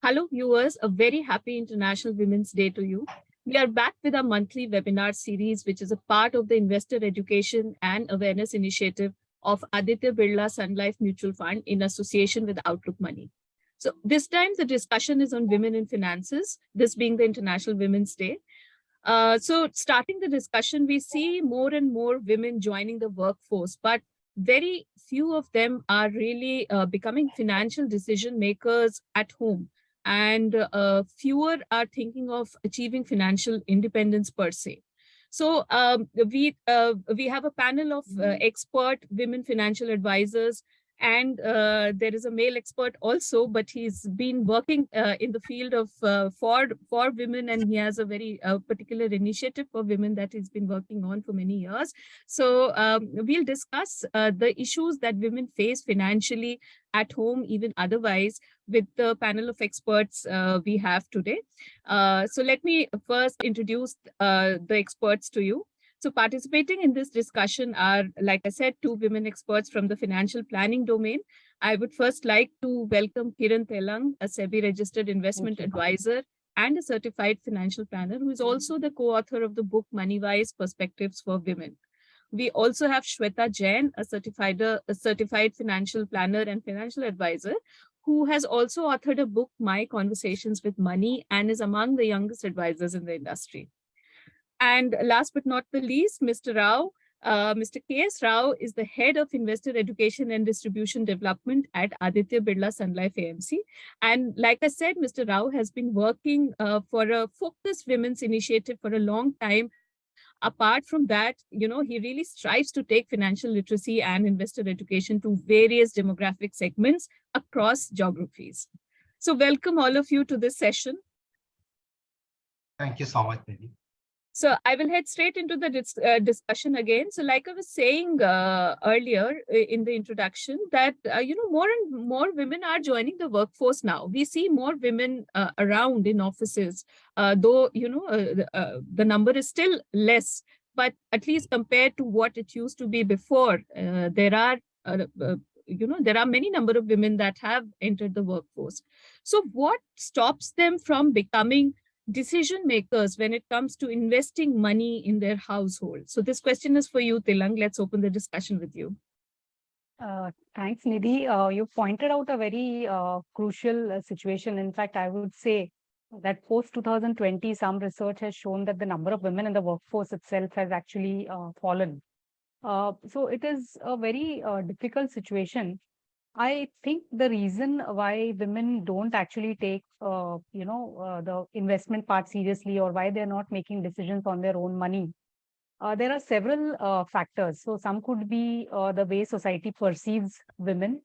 Hello, viewers. A very happy International Women's Day to you. We are back with our monthly webinar series, which is a part of the Investor Education and Awareness Initiative of Aditya Birla Sun Life Mutual Fund in association with Outlook Money. So this time the discussion is on women in finances, this being the International Women's Day. So starting the discussion, we see more and more women joining the workforce, but very few of them are really becoming financial decision makers at home. And fewer are thinking of achieving financial independence per se. So we have a panel of expert women financial advisors, and there is a male expert also, but he's been working in the field of for women, and he has a very particular initiative for women that he's been working on for many years. So we'll discuss the issues that women face financially at home, even otherwise, with the panel of experts we have today. So let me first introduce the experts to you. So participating in this discussion are, like I said, two women experts from the financial planning domain. I would first like to welcome Kiran Telang, a SEBI-registered investment advisor and a certified financial planner, who is also the co-author of the book Moneywise Perspectives for Women. We also have Shweta Jain, a certified financial planner and financial advisor, who has also authored a book, My Conversations with Money, and is among the youngest advisors in the industry. And last but not the least, Mr. Rao. Mr. K.S. Rao is the head of investor education and distribution development at Aditya Birla Sun Life AMC. And like I said, Mr. Rao has been working for a focused women's initiative for a long time. Apart from that, he really strives to take financial literacy and investor education to various demographic segments across geographies. So welcome all of you to this session. Thank you so much, Nidhi. So I will head straight into the discussion again. So like I was saying earlier in the introduction, that, more and more women are joining the workforce now. We see more women around in offices, though, the number is still less, but at least compared to what it used to be before, there are many number of women that have entered the workforce. So what stops them from becoming decision makers when it comes to investing money in their household? So this question is for you, Tilang. Let's open the discussion with you. Thanks, Nidhi. You pointed out a very crucial situation. In fact, I would say that post 2020, some research has shown that the number of women in the workforce itself has actually fallen. So it is a very difficult situation. I think the reason why women don't actually take, the investment part seriously, or why they're not making decisions on their own money, there are several factors. So some could be the way society perceives women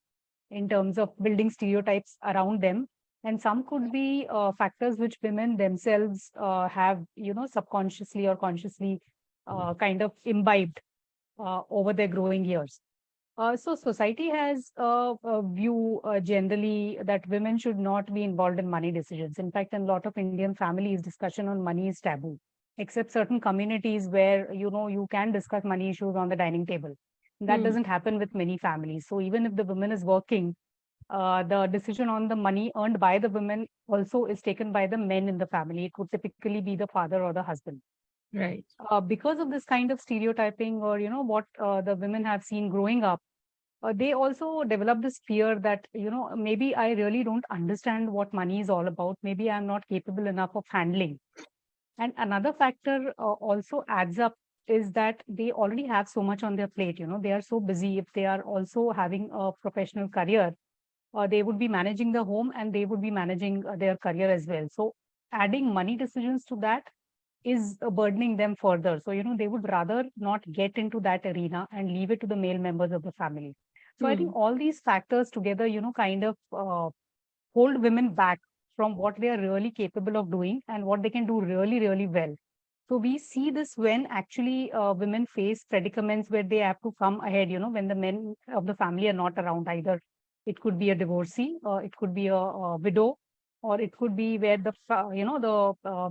in terms of building stereotypes around them. And some could be factors which women themselves have, subconsciously or consciously kind of imbibed over their growing years. So society has a view generally that women should not be involved in money decisions. In fact, in a lot of Indian families, discussion on money is taboo, except certain communities where, you can discuss money issues on the dining table. That doesn't happen with many families. So even if the woman is working, the decision on the money earned by the women also is taken by the men in the family. It would typically be the father or the husband. Right. Because of this kind of stereotyping, or what the women have seen growing up, they also develop this fear that, maybe I really don't understand what money is all about. Maybe I'm not capable enough of handling. And another factor also adds up is that they already have so much on their plate. They are so busy. If they are also having a professional career, they would be managing the home and they would be managing their career as well. So adding money decisions to that is burdening them further. So, they would rather not get into that arena and leave it to the male members of the family. So I think all these factors together, kind of hold women back from what they are really capable of doing and what they can do really, really well. So we see this when actually women face predicaments where they have to come ahead, when the men of the family are not around either. It could be a divorcee, it could be a widow, or it could be where the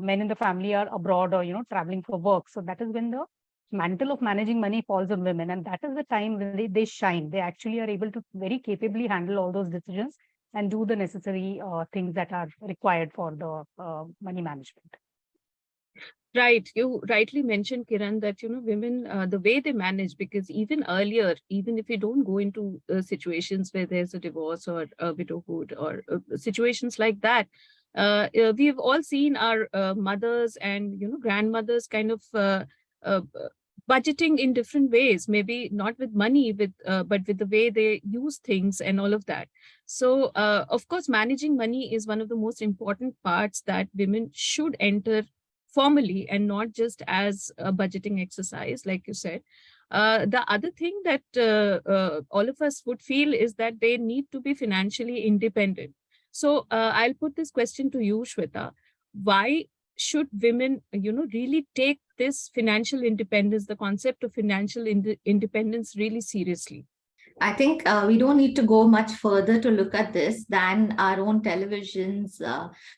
men in the family are abroad or traveling for work. So that is when the mantle of managing money falls on women, and that is the time when they shine. They actually are able to very capably handle all those decisions and do the necessary things that are required for the money management. Right. You rightly mentioned, Kiran, that, women, the way they manage, because even earlier, even if we don't go into situations where there's a divorce or a widowhood or situations like that, we've all seen our mothers and, grandmothers kind of uh, budgeting in different ways, maybe not with money, but with the way they use things and all of that. So, of course, managing money is one of the most important parts that women should enter formally and not just as a budgeting exercise, like you said. The other thing that all of us would feel is that they need to be financially independent. So I'll put this question to you, Shweta. Why should women, really take this financial independence, the concept of financial independence really seriously? I think we don't need to go much further to look at this than our own televisions,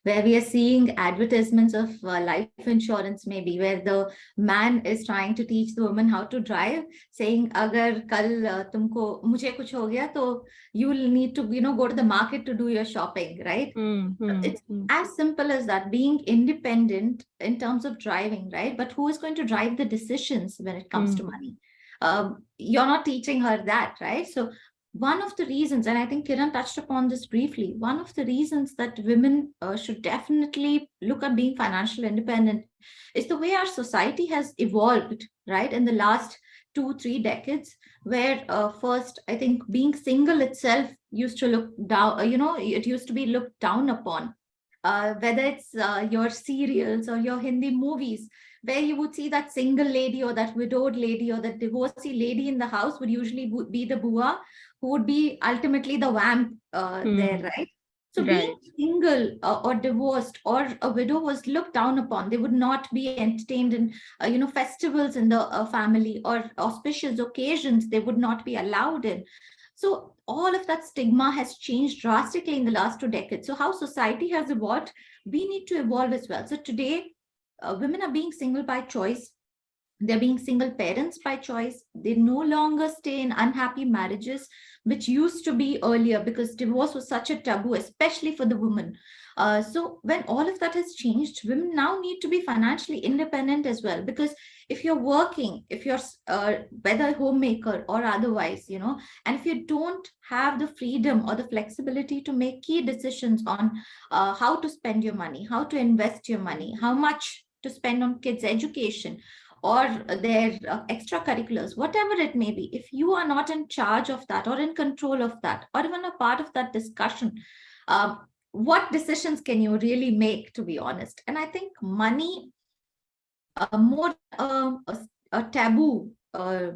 where we are seeing advertisements of life insurance, maybe where the man is trying to teach the woman how to drive, saying, "Agar kal tumko mujhe kuch ho gaya, to you will need to, go to the market to do your shopping," right? It's as simple as that, being independent in terms of driving, right? But who is going to drive the decisions when it comes to money? You're not teaching her that, right? So one of the reasons, and I think Kiran touched upon this briefly, one of the reasons that women should definitely look at being financially independent is the way our society has evolved, right? In the last 2-3 decades, where first, I think being single itself used to look down, it used to be looked down upon. Whether it's your serials or your Hindi movies, where you would see that single lady or that widowed lady or that divorcee lady in the house would usually be the bua, who would be ultimately the vamp there, right? So being single or divorced or a widow was looked down upon. They would not be entertained in, festivals in the family or auspicious occasions. They would not be allowed in. So all of that stigma has changed drastically in the last 2 decades. So how society has evolved, we need to evolve as well. So today, women are being single by choice. They're being single parents by choice. They no longer stay in unhappy marriages, which used to be earlier because divorce was such a taboo, especially for the woman. So when all of that has changed, women now need to be financially independent as well. Because if you're working, if you're whether homemaker or otherwise, and if you don't have the freedom or the flexibility to make key decisions on how to spend your money, how to invest your money, how much to spend on kids' education, or their extracurriculars, whatever it may be, if you are not in charge of that or in control of that, or even a part of that discussion, what decisions can you really make, to be honest? And I think money, more a taboo,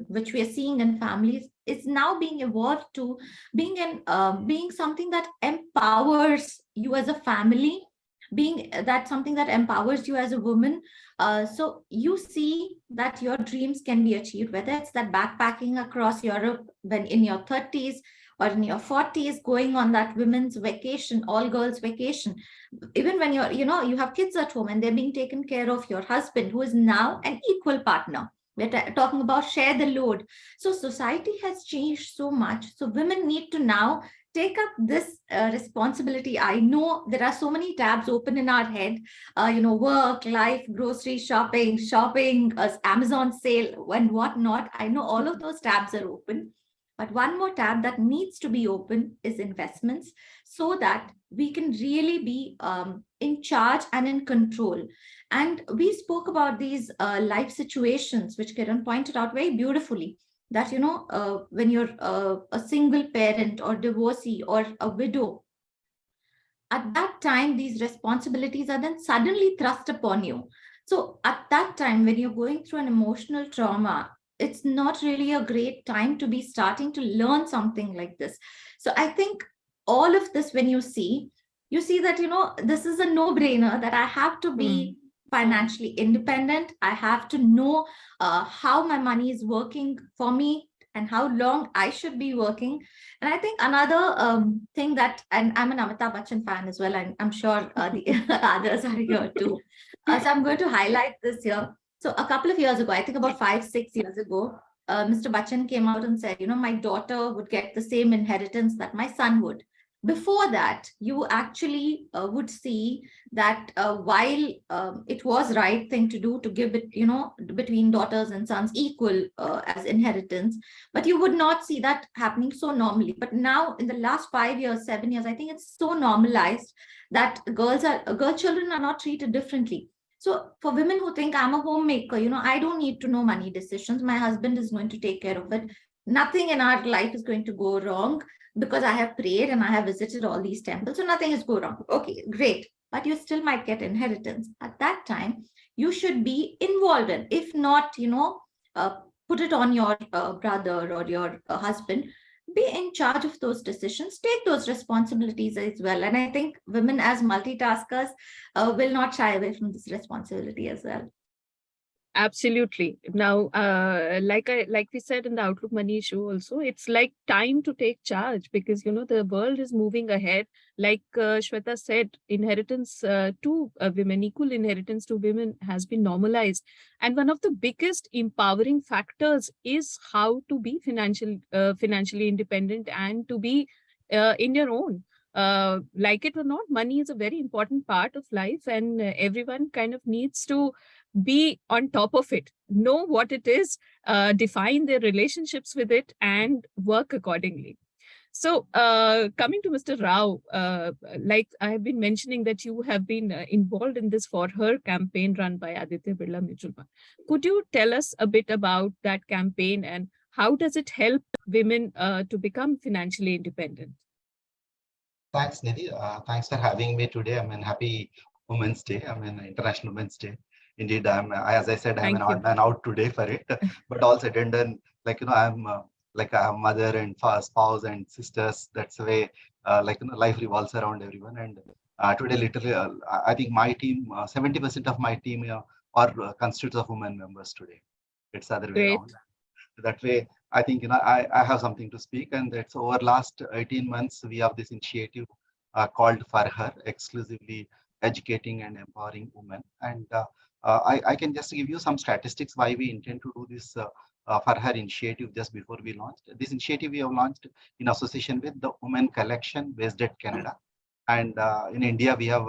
which we are seeing in families, is now being evolved to being something that empowers you as a family, being that something that empowers you as a woman. So you see that your dreams can be achieved, whether it's that backpacking across Europe when in your 30s or in your 40s, going on that women's vacation, all girls vacation, even when you have kids at home and they're being taken care of, your husband, who is now an equal partner. We're talking about share the load. So society has changed so much. So women need to now take up this responsibility. I know there are so many tabs open in our head, work, life, grocery shopping, Amazon sale, and whatnot. I know all of those tabs are open. But one more tab that needs to be open is investments, so that we can really be in charge and in control. And we spoke about these life situations, which Kiran pointed out very beautifully, that, when you're a single parent or divorcee or a widow, at that time, these responsibilities are then suddenly thrust upon you. So at that time, when you're going through an emotional trauma, it's not really a great time to be starting to learn something like this. So I think all of this, when you see that, this is a no-brainer, that I have to be financially independent. I have to know how my money is working for me and how long I should be working. And I think another thing that, and I'm an Amitabh Bachchan fan as well, and I'm sure the others are here too. So I'm going to highlight this here. So a couple of years ago, I think about 5-6 years ago, Mr. Bachchan came out and said, my daughter would get the same inheritance that my son would. Before that, you actually would see that while it was right thing to do to give it, between daughters and sons equal as inheritance, but you would not see that happening so normally. But now in the last 5 years, 7 years, I think it's so normalized that girl children are not treated differently. So for women who think I'm a homemaker, I don't need to know money decisions. My husband is going to take care of it. Nothing in our life is going to go wrong because I have prayed and I have visited all these temples. So nothing is go wrong. Okay, great. But you still might get inheritance. At that time, you should be involved in. If not, put it on your brother or your husband. Be in charge of those decisions. Take those responsibilities as well. And I think women as multitaskers will not shy away from this responsibility as well. Absolutely. Now, like we said in the Outlook Money issue also, it's like time to take charge because the world is moving ahead. Like Shweta said, inheritance to women, equal inheritance to women has been normalized, and one of the biggest empowering factors is how to be financially independent and to be in your own. Like it or not, money is a very important part of life, and everyone kind of needs to be on top of it, know what it is, define their relationships with it, and work accordingly. So, coming to Mr. Rao, like I have been mentioning that you have been involved in this For Her campaign run by Aditya Birla Mutual Fund. Could you tell us a bit about that campaign and how does it help women to become financially independent? Thanks, Nidhi. Thanks for having me today. Happy Women's Day. International Women's Day. Indeed, as I said, I'm an odd man out today for it. But all said and done, I'm like a mother and spouse and sisters. That's the way, life revolves around everyone. And today, literally, I think my team, 70% of my team are constitutes of women members today. It's the other way around. That way, I think I have something to speak, and that's over last 18 months we have this initiative called For Her, exclusively educating and empowering women. And I can just give you some statistics why we intend to do this For Her initiative just before we launched. This initiative we have launched in association with the Women Collection based at Canada. And in India, we have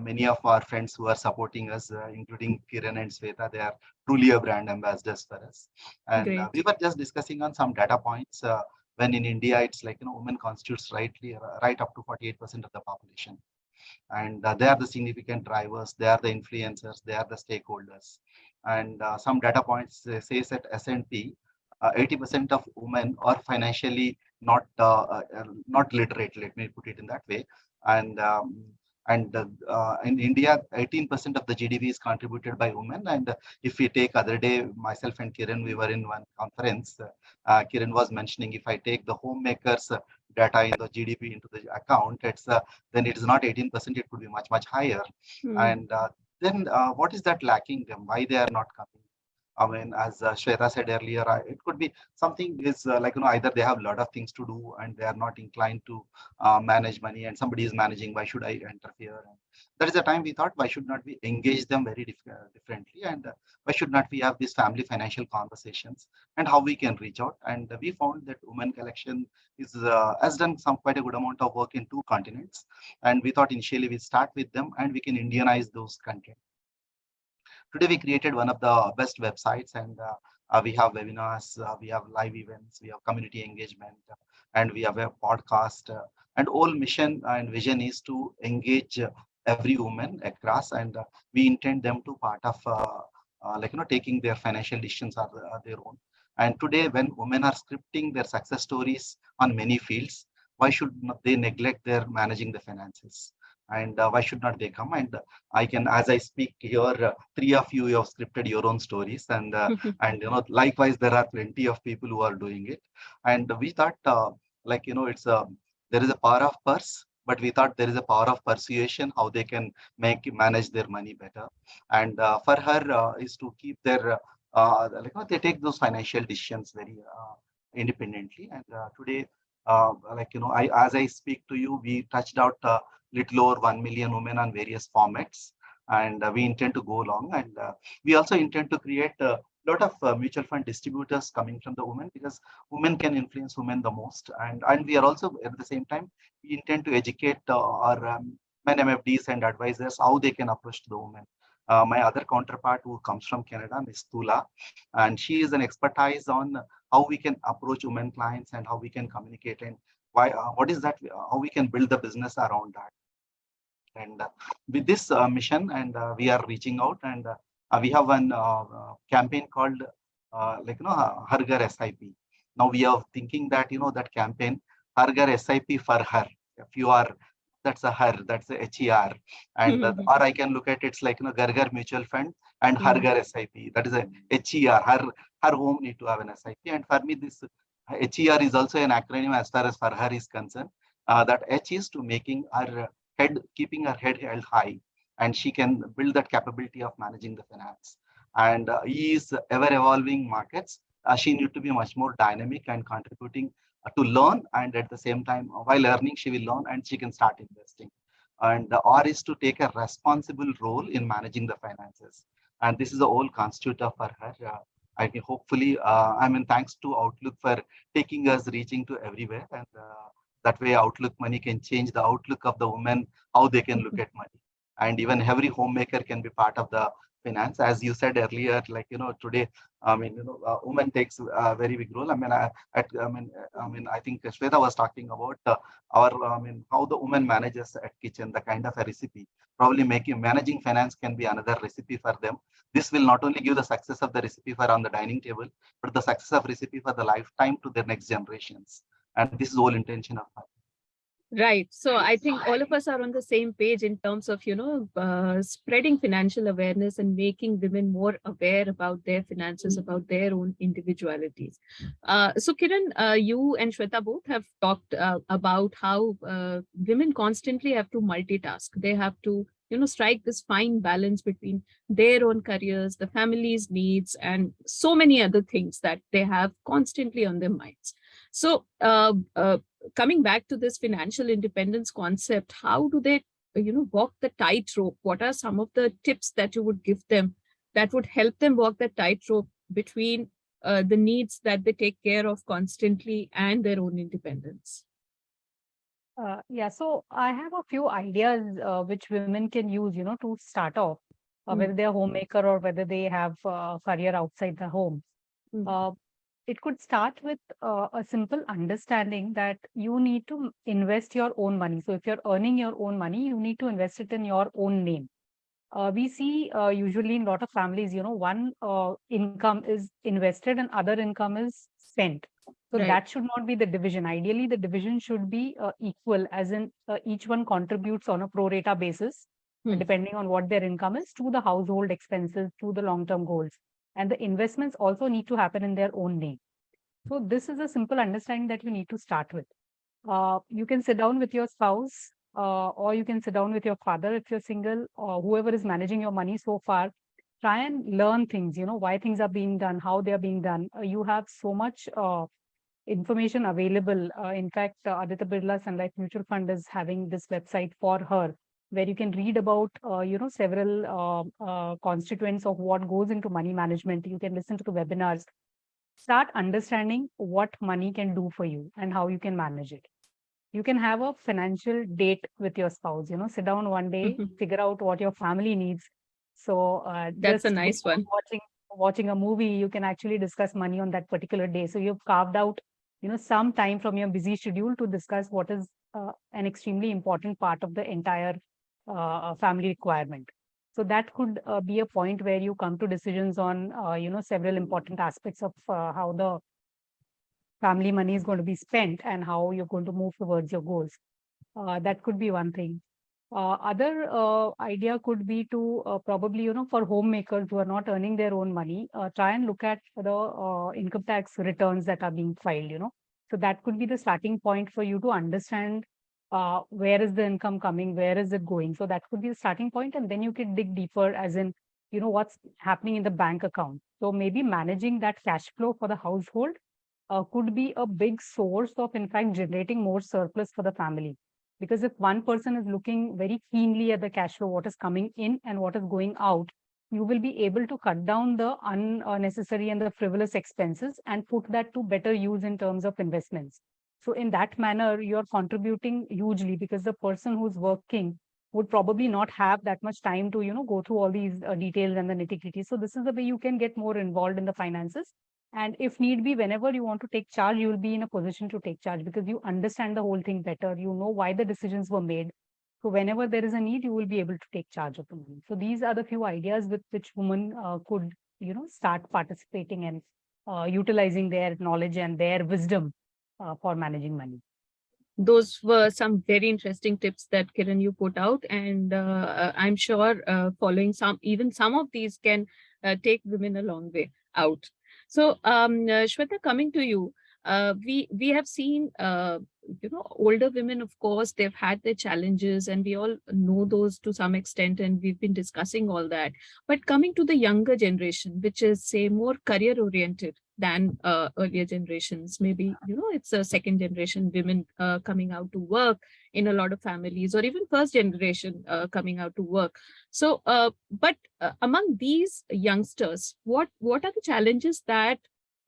many of our friends who are supporting us, including Kiran and Sweta. They are truly a brand ambassadors for us. And we were just discussing on some data points when in India, it's like, women constitutes right up to 48% of the population. And they are the significant drivers. They are the influencers. They are the stakeholders. And some data points says that S&P, 80% of women are financially not literate. Let me put it in that way. And in India, 18% of the GDP is contributed by women. And if we take other day, myself and Kiran, we were in one conference. Kiran was mentioning if I take the homemakers data in the GDP into the account, then it is not 18%. It could be much higher. And then what is that lacking them? Why they are not coming? As Shweta said earlier, it could be something is either they have a lot of things to do and they are not inclined to manage money, and somebody is managing. Why should I interfere? And that is the time we thought, why should not we engage them very differently, and why should not we have these family financial conversations and how we can reach out? And we found that Women Collection has done quite a good amount of work in 2 continents, and we thought initially we start with them and we can Indianize those content. Today, we created one of the best websites, and we have webinars, we have live events, we have community engagement, and we have a podcast. And all mission and vision is to engage every woman across, and we intend them to part of taking their financial decisions are their own. And today, when women are scripting their success stories on many fields, why should they neglect their managing the finances? And why should not they come? And I can, as I speak here, 3 of you have scripted your own stories, and likewise there are plenty of people who are doing it. And we thought, there is a power of purse, but we thought there is a power of persuasion, how they can manage their money better. And For Her is to keep their they take those financial decisions very independently. And today, as I speak to you, we touched out little over 1 million women on various formats, and we intend to go along. And we also intend to create lot of mutual fund distributors coming from the women, because women can influence women the most. And we are also at the same time, we intend to educate our men MFDs and advisors how they can approach the women. My other counterpart who comes from Canada, Ms. Tula, and she is an expertise on how we can approach women clients and how we can communicate, and why what is that, how we can build the business around that. And with this mission, and we are reaching out, and we have one campaign called Har Ghar SIP. Now we are thinking that that campaign, Har Ghar SIP for her. If you are, that's a her, that's a HER, and or I can look at it's like Ghar Ghar Mutual Fund and Har Ghar SIP. That is a HER. Her home need to have an SIP, and for me this HER is also an acronym as far as for her is concerned. That H is to making her head, keeping her head held high, and she can build that capability of managing the finance. And E is ever evolving markets. She need to be much more dynamic and contributing to learn, and at the same time, while learning, she will learn and she can start investing. And the R is to take a responsible role in managing the finances. And this is the whole constitute of for her. I think hopefully, thanks to Outlook for taking us, reaching to everywhere. And that way, Outlook Money can change the outlook of the women, how they can look at money. And even every homemaker can be part of the finance. As you said earlier, like, today, women takes a very big role. I think Shweta was talking about how the woman manages at kitchen, the kind of a recipe. Probably managing finance can be another recipe for them. This will not only give the success of the recipe for on the dining table, but the success of recipe for the lifetime to their next generations. And this is the whole intention of mine. Right. So I think all of us are on the same page in terms of, spreading financial awareness and making women more aware about their finances, about their own individualities. So Kiran, you and Shweta both have talked about how women constantly have to multitask. They have to, strike this fine balance between their own careers, the family's needs, and so many other things that they have constantly on their minds. So coming back to this financial independence concept, how do they, walk the tightrope? What are some of the tips that you would give them that would help them walk the tightrope between the needs that they take care of constantly and their own independence? Yeah, so I have a few ideas which women can use, to start off, whether they're a homemaker or whether they have a career outside the home. It could start with a simple understanding that you need to invest your own money. So if you're earning your own money, you need to invest it in your own name. We see usually in a lot of families, one income is invested and other income is spent. So Right. that should not be the division. Ideally, the division should be equal, as in each one contributes on a pro rata basis, depending on what their income is, to the household expenses, to the long-term goals. And the investments also need to happen in their own name. So this is a simple understanding that you need to start with. You can sit down with your spouse, or you can sit down with your father if you're single, or whoever is managing your money so far. Try and learn things, why things are being done, how they are being done. You have so much information available. In fact, Aditya Birla Sun Life Mutual Fund is having this website for her, where you can read about, several constituents of what goes into money management. You can listen to the webinars. Start understanding what money can do for you and how you can manage it. You can have a financial date with your spouse, sit down one day, figure out what your family needs. So that's a nice one. Watching a movie, you can actually discuss money on that particular day. So you've carved out, some time from your busy schedule to discuss what is an extremely important part of the entire family requirement. So that could be a point where you come to decisions on, several important aspects of how the family money is going to be spent and how you're going to move towards your goals. That could be one thing. Other idea could be to probably, for homemakers who are not earning their own money, try and look at the income tax returns that are being filed, So that could be the starting point for you to understand where is the income coming, where is it going. So that could be the starting point, and then you can dig deeper as in, what's happening in the bank account. So maybe managing that cash flow for the household could be a big source of, in fact, generating more surplus for the family. Because if one person is looking very keenly at the cash flow, what is coming in and what is going out, you will be able to cut down the unnecessary and the frivolous expenses and put that to better use in terms of investments. So in that manner, you're contributing hugely, because the person who's working would probably not have that much time to, go through all these details and the nitty-gritty. So this is the way you can get more involved in the finances. And if need be, whenever you want to take charge, you will be in a position to take charge because you understand the whole thing better. You know why the decisions were made. So whenever there is a need, you will be able to take charge of the money. So these are the few ideas with which women could, start participating and utilizing their knowledge and their wisdom for managing money. Those were some very interesting tips that Kiran you put out, and I'm sure following even some of these can take women a long way out. So Shweta, coming to you, we have seen older women, of course, they've had their challenges, and we all know those to some extent, and we've been discussing all that. But coming to the younger generation, which is, say, more career oriented than earlier generations, maybe it's a second generation women coming out to work in a lot of families, or even first generation coming out to work. So but among these youngsters, what are the challenges that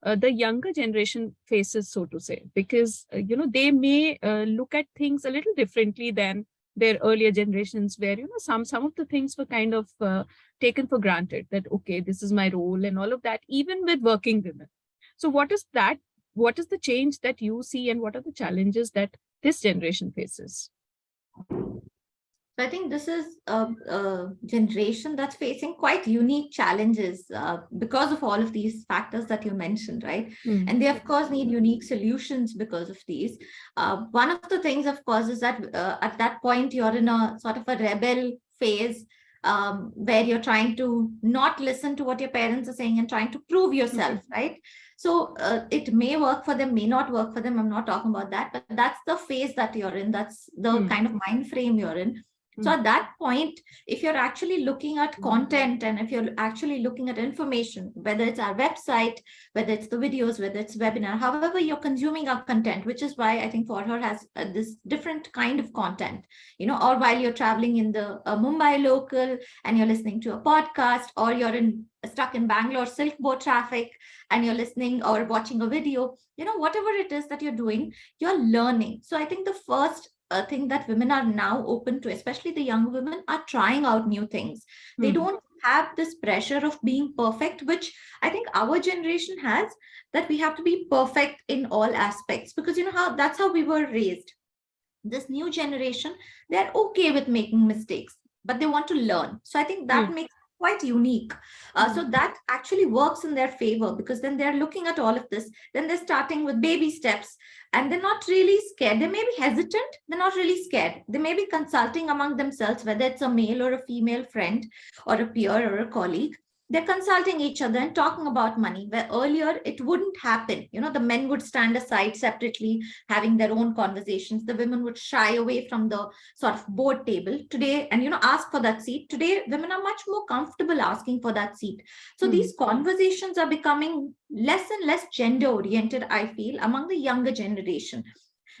the younger generation faces, so to say? Because they may look at things a little differently than their earlier generations, where some of the things were kind of taken for granted, that okay, this is my role and all of that, even with working women. So what is that? What is the change that you see, and what are the challenges that this generation faces? So I think this is a generation that's facing quite unique challenges because of all of these factors that you mentioned, right? Mm. And they, of course, need unique solutions because of these. One of the things, of course, is that at that point, you're in a sort of a rebel phase where you're trying to not listen to what your parents are saying and trying to prove yourself, right? So it may work for them, may not work for them. I'm not talking about that, but that's the phase that you're in. That's the kind of mind frame you're in. So at that point, if you're actually looking at content and if you're actually looking at information, whether it's our website, whether it's the videos, whether it's webinar, however you're consuming our content, which is why I think For Her has this different kind of content, or while you're traveling in the Mumbai local and you're listening to a podcast, or you're stuck in Bangalore silk boat traffic and you're listening or watching a video, whatever it is that you're doing, you're learning. So I think the first thing that women are now open to, especially the young women, are trying out new things. They don't have this pressure of being perfect, which I think our generation has, that we have to be perfect in all aspects, because that's how we were raised. This new generation, they're okay with making mistakes, but they want to learn. So I think that makes quite unique. So that actually works in their favor, because then they're looking at all of this, then they're starting with baby steps, and they're not really scared. They may be hesitant, they're not really scared. They may be consulting among themselves, whether it's a male or a female friend or a peer or a colleague. They're consulting each other and talking about money, where earlier it wouldn't happen. The men would stand aside separately, having their own conversations. The women would shy away from the sort of board table today and, ask for that seat. Today, women are much more comfortable asking for that seat. So these conversations are becoming less and less gender oriented, I feel, among the younger generation.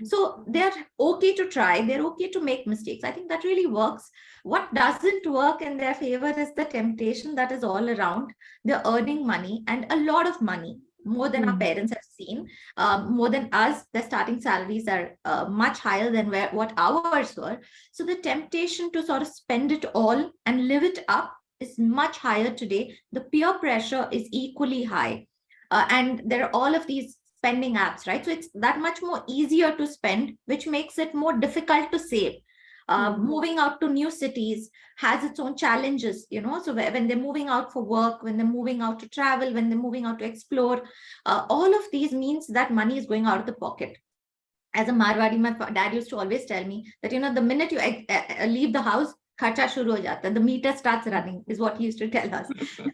So they're okay to try, they're okay to make mistakes. I think that really works. What doesn't work in their favor is the temptation that is all around. They're earning money, and a lot of money, more than our parents have seen, more than us. Their starting salaries are much higher than what ours were. So the temptation to sort of spend it all and live it up is much higher today. The peer pressure is equally high. And there are all of these spending apps, right? So it's that much more easier to spend, which makes it more difficult to save. Moving out to new cities has its own challenges, so when they're moving out for work, when they're moving out to travel, when they're moving out to explore, all of these means that money is going out of the pocket. As a Marwadi, my dad used to always tell me that, the minute you leave the house, kharcha shuru ho jata, the meter starts running, is what he used to tell us.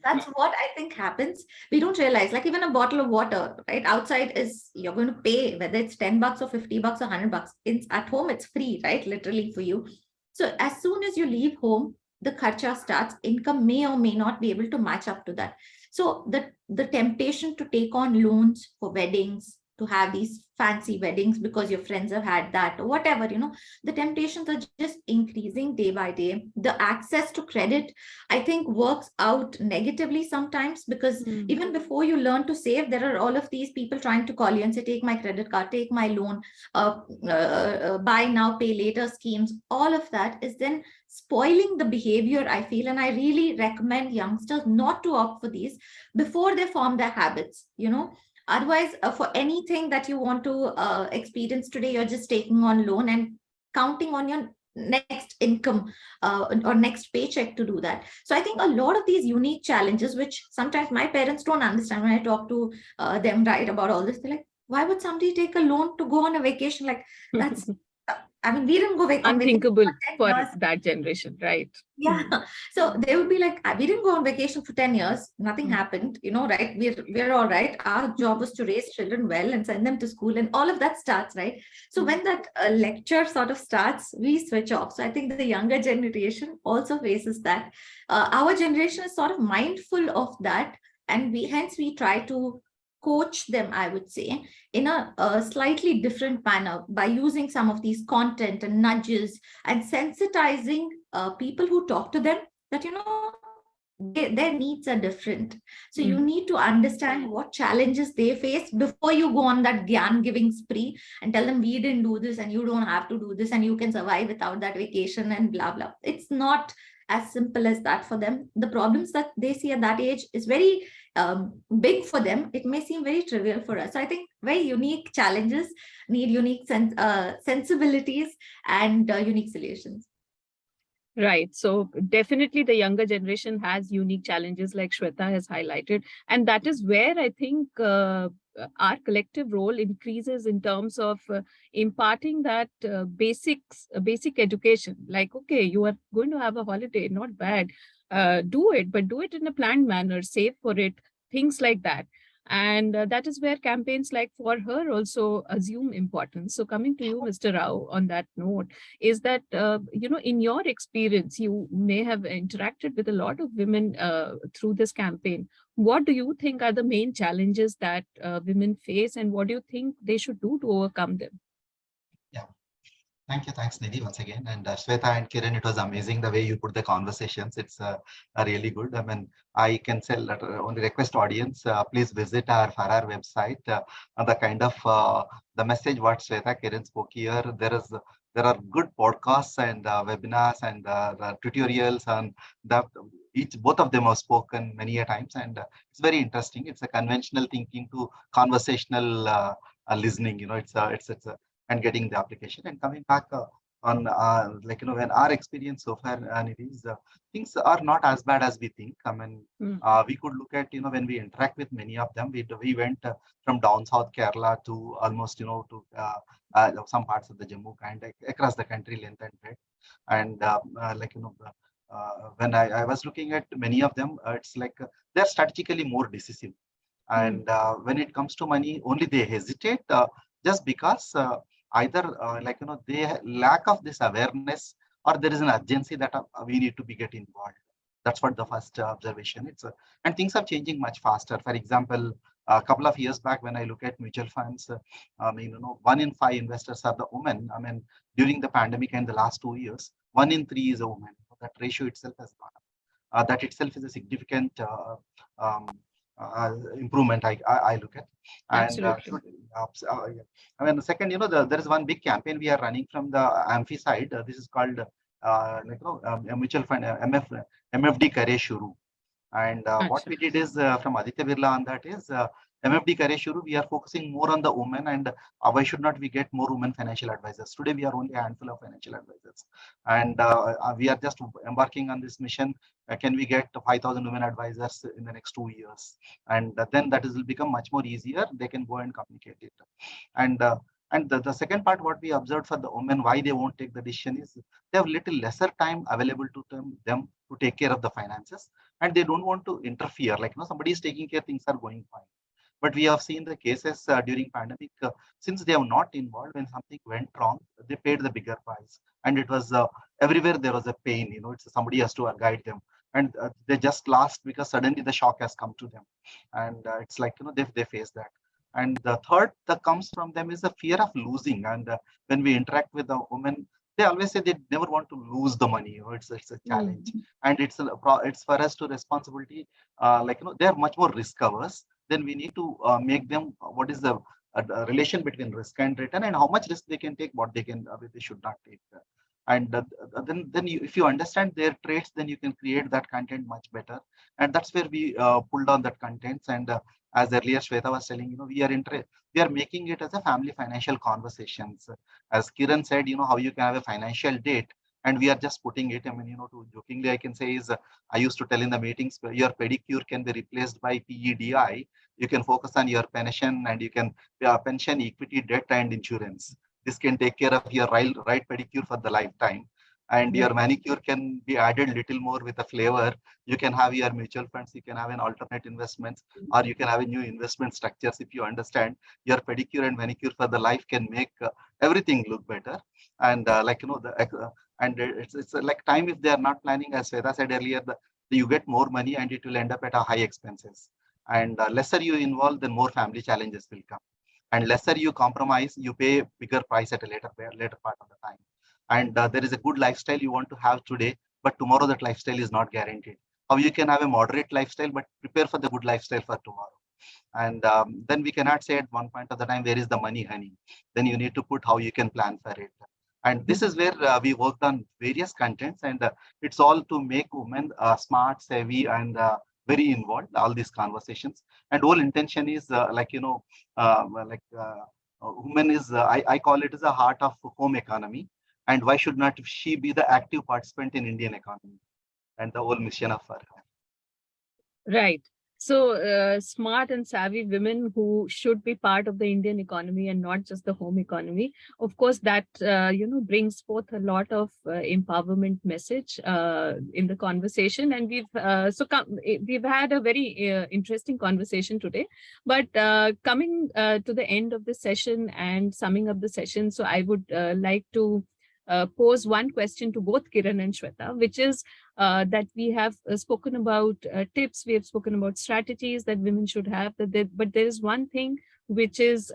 That's what I think happens. We don't realize, like even a bottle of water, right? Outside you're going to pay, whether it's $10 or $50 or $100. At home, it's free, right? Literally for you. So as soon as you leave home, the kharcha starts. Income may or may not be able to match up to that. So the temptation to take on loans for weddings, to have these fancy weddings because your friends have had that or whatever, the temptations are just increasing day by day. The access to credit, I think, works out negatively sometimes, because even before you learn to save, there are all of these people trying to call you and say, take my credit card, take my loan, buy now, pay later schemes. All of that is then spoiling the behavior, I feel. And I really recommend youngsters not to opt for these before they form their habits, Otherwise, for anything that you want to experience today, you're just taking on loan and counting on your next income or next paycheck to do that. So I think a lot of these unique challenges, which sometimes my parents don't understand when I talk to them, right, about all this, they're like, why would somebody take a loan to go on a vacation? Like, that's, I mean, we didn't go on vacation unthinkable for 10 for years. that generation, right? Yeah. So they would be like, we didn't go on vacation for 10 years. Nothing happened, right? We're all right. Our job was to raise children well and send them to school, and all of that starts, right? So when that lecture sort of starts, we switch off. So I think the younger generation also faces that. Our generation is sort of mindful of that. And we try to coach them, I would say, in a slightly different manner by using some of these content and nudges and sensitizing people who talk to them that, their needs are different. So you need to understand what challenges they face before you go on that gyan giving spree and tell them, we didn't do this and you don't have to do this and you can survive without that vacation and blah, blah. It's not as simple as that for them. The problems that they see at that age is very big for them. It may seem very trivial for us. So I think very unique challenges need unique sensibilities and unique solutions. Right. So definitely the younger generation has unique challenges like Shweta has highlighted. And that is where I think our collective role increases in terms of imparting that basic education. Like, okay, you are going to have a holiday, not bad. Do it, but do it in a planned manner, save for it, things like that. And that is where campaigns like For Her also assume importance. So coming to you, Mr. Rao, on that note, is that, in your experience, you may have interacted with a lot of women through this campaign. What do you think are the main challenges that women face, and what do you think they should do to overcome them? Yeah. Thank you. Thanks, Nidhi, once again. And Shweta and Kiran, it was amazing the way you put the conversations. It's really good. I mean, I can say that only request audience, please visit our Farrar website. The kind of the message what Shweta, Kiran spoke here, there are good podcasts and webinars and the tutorials, and both of them have spoken many a times, and it's very interesting. It's a conventional thinking to conversational listening. It's and getting the application. And coming back on when our experience so far, things are not as bad as we think. I mean, we could look at, when we interact with many of them, we went from down south Kerala to almost, to some parts of the Jammu and across the country length and breadth. And when I was looking at many of them, it's like they're strategically more decisive. And when it comes to money, only they hesitate just because either they lack of this awareness, or there is an urgency that we need to get involved. That's what the first observation. And things are changing much faster. For example, a couple of years back, when I look at mutual funds, 1 in 5 investors are the women. I mean, during the pandemic and the last 2 years, 1 in 3 is a woman. That ratio itself has gone up. That itself is a significant improvement I look at. And I mean, the second, there is one big campaign we are running from the Amphi side. This is called a mutual fund, MFD Kare Shuru. And what we did is from Aditya Birla on that is MFD Kare Shuru, we are focusing more on the women, and why should not we get more women financial advisors? Today, we are only a handful of financial advisors. And we are just embarking on this mission. Can we get 5,000 women advisors in the next 2 years? And then that will become much more easier. They can go and communicate it. And the second part, what we observed for the women, why they won't take the decision is they have little lesser time available to them to take care of the finances, and they don't want to interfere. Like, somebody is taking care, things are going fine. But we have seen the cases during pandemic, since they have not involved, when something went wrong, they paid the bigger price. And it was everywhere there was a pain, somebody has to guide them. And they just lost because suddenly the shock has come to them. And it's like, they face that. And the third that comes from them is the fear of losing. And when we interact with a woman, they always say they never want to lose the money. It's a challenge, and it's for us to responsibility. They are much more risk averse. Then we need to make them what is the relation between risk and return, and how much risk they can take, what they should not take. And then if you understand their traits, then you can create that content much better. And that's where we pulled on that contents. And as earlier Shweta was telling, we are making it as a family financial conversations. As Kiran said, how you can have a financial date, and we are just putting it. I mean, to jokingly, I can say is I used to tell in the meetings, your pedicure can be replaced by PEDI. You can focus on your pension, and you can pension, equity, debt, and insurance. This can take care of your right pedicure for the lifetime. And your manicure can be added little more with a flavor. You can have your mutual funds, you can have an alternate investments, or you can have a new investment structures. If you understand, your pedicure and manicure for the life can make everything look better. And it's like time, if they are not planning, as Sweta said earlier, you get more money and it will end up at a high expenses. And lesser you involve, then more family challenges will come. And lesser you compromise, you pay bigger price at a later part of the time. And there is a good lifestyle you want to have today, but tomorrow that lifestyle is not guaranteed. How you can have a moderate lifestyle, but prepare for the good lifestyle for tomorrow. And then we cannot say at one point of the time, where is the money, honey? Then you need to put how you can plan for it. And this is where we worked on various contents, and it's all to make women smart, savvy, and very involved, all these conversations. And whole intention is women is, I call it as a heart of home economy. And why should not she be the active participant in Indian economy? And the whole mission of her. Right. So smart and savvy women who should be part of the Indian economy and not just the home economy. Of course, that brings forth a lot of empowerment message in the conversation. And we've had a very interesting conversation today. But coming to the end of the session and summing up the session, so I would like to pose one question to both Kiran and Shweta, which is that we have spoken about tips, we have spoken about strategies that women should have, but there is one thing which is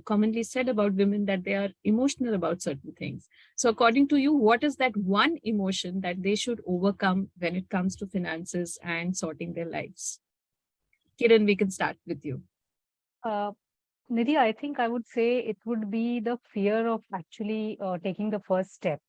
commonly said about women, that they are emotional about certain things. So according to you, what is that one emotion that they should overcome when it comes to finances and sorting their lives? Kiran, we can start with you. Nidhi, I think I would say it would be the fear of actually taking the first step.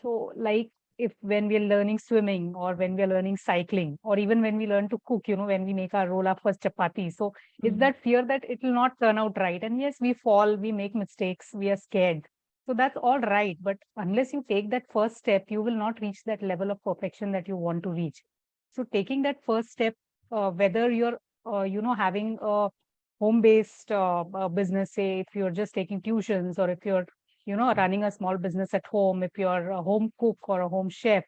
So like if when we are learning swimming, or when we are learning cycling, or even when we learn to cook, when we make our roll up first chapati. So it's that fear that it will not turn out right. And yes, we fall, we make mistakes, we are scared. So that's all right. But unless you take that first step, you will not reach that level of perfection that you want to reach. So taking that first step, whether you're, having a home-based business, say if you're just taking tuitions, or if you're running a small business at home, if you're a home cook or a home chef,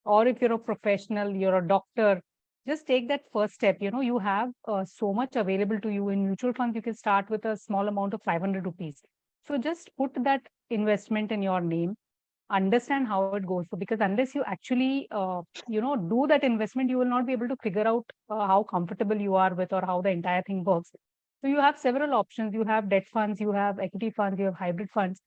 or if you're a professional, you're a doctor, just take that first step. You have so much available to you in mutual funds. You can start with a small amount of 500 rupees. So just put that investment in your name, understand how it goes. So because unless you actually, do that investment, you will not be able to figure out how comfortable you are with, or how the entire thing works. So you have several options. You have debt funds, you have equity funds, you have hybrid funds.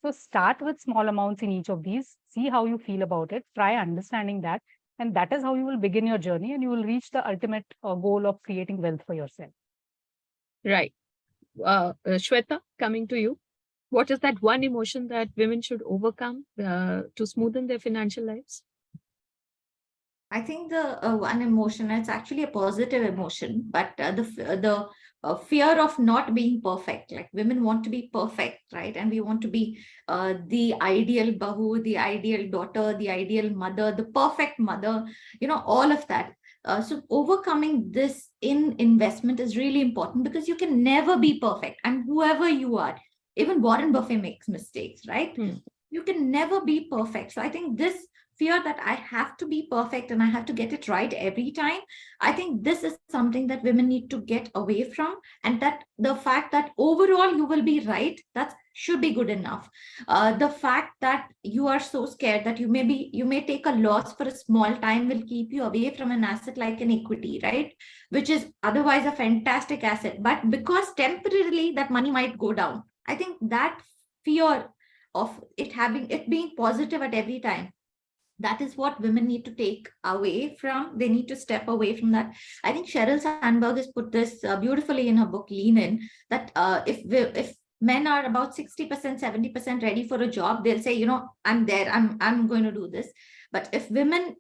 So start with small amounts in each of these, see how you feel about it, try understanding that. And that is how you will begin your journey, and you will reach the ultimate goal of creating wealth for yourself. Right. Shweta, coming to you. What is that one emotion that women should overcome to smoothen their financial lives? I think the one emotion, it's actually a positive emotion, but the fear of not being perfect. Like women want to be perfect, right? And we want to be the ideal bahu, the ideal daughter, the ideal mother, the perfect mother, all of that. So overcoming this in investment is really important, because you can never be perfect. And whoever you are, even Warren Buffett makes mistakes, right? You can never be perfect. So I think this fear that I have to be perfect and I have to get it right every time. I think this is something that women need to get away from, and that the fact that overall you will be right, that should be good enough. The fact that you are so scared that you may take a loss for a small time will keep you away from an asset like an equity, right? Which is otherwise a fantastic asset. But because temporarily that money might go down, I think that fear of it being positive at every time, that is what women need to take away from. They need to step away from that. I think Sheryl Sandberg has put this beautifully in her book Lean In, that if men are about 60%, 70% ready for a job, they'll say, you know, I'm there, I'm going to do this. But if women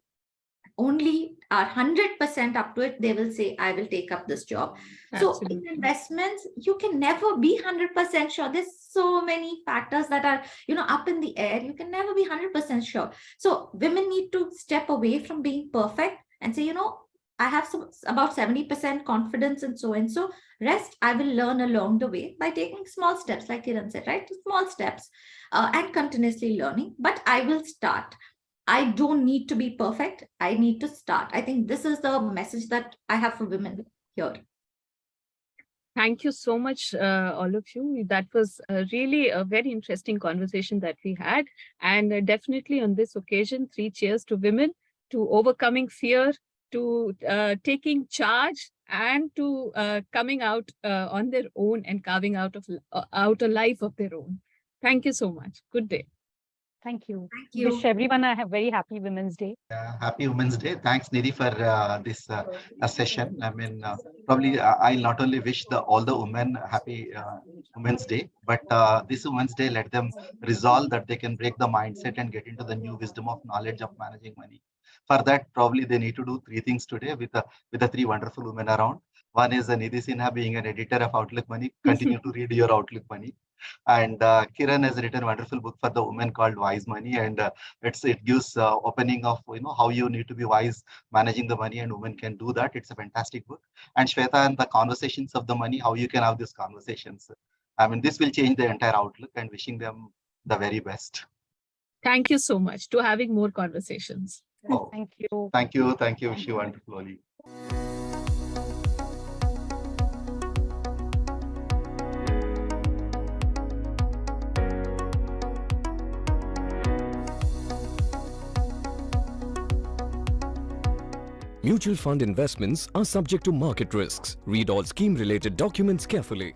only are 100% up to it, they will say, I will take up this job. Absolutely. So in investments, you can never be 100% sure. There's so many factors that are, you know, up in the air. You can never be 100% sure. So women need to step away from being perfect and say, you know, I have about 70% confidence and so and so. Rest, I will learn along the way by taking small steps, like Kiran said, right? Small steps and continuously learning. But I will start. I don't need to be perfect. I need to start. I think this is the message that I have for women here. Thank you so much, all of you. That was really a very interesting conversation that we had. And definitely on this occasion, 3 cheers to women, to overcoming fear, to taking charge, and to coming out on their own and carving out a life of their own. Thank you so much. Good day. Thank you. Thank you. Wish everyone a very happy Women's Day. Happy Women's Day. Thanks, Nidhi, for this session. I mean, probably I'll not only wish all the women happy Women's Day, but this Women's Day, let them resolve that they can break the mindset and get into the new wisdom of knowledge of managing money. For that, probably they need to do 3 things today with the 3 wonderful women around. One is Nidhi Sinha, being an editor of Outlook Money. Continue to read your Outlook Money. And Kiran has written a wonderful book for the women called Wise Money, and it gives opening of how you need to be wise managing the money, and women can do that. It's a fantastic book. And Shweta and the conversations of the money, how you can have these conversations. I mean, this will change the entire outlook, and wishing them the very best. Thank you so much to having more conversations. Oh, Thank you. thank you. Thank you. Wish you wonderful, Oli. Mutual fund investments are subject to market risks. Read all scheme-related documents carefully.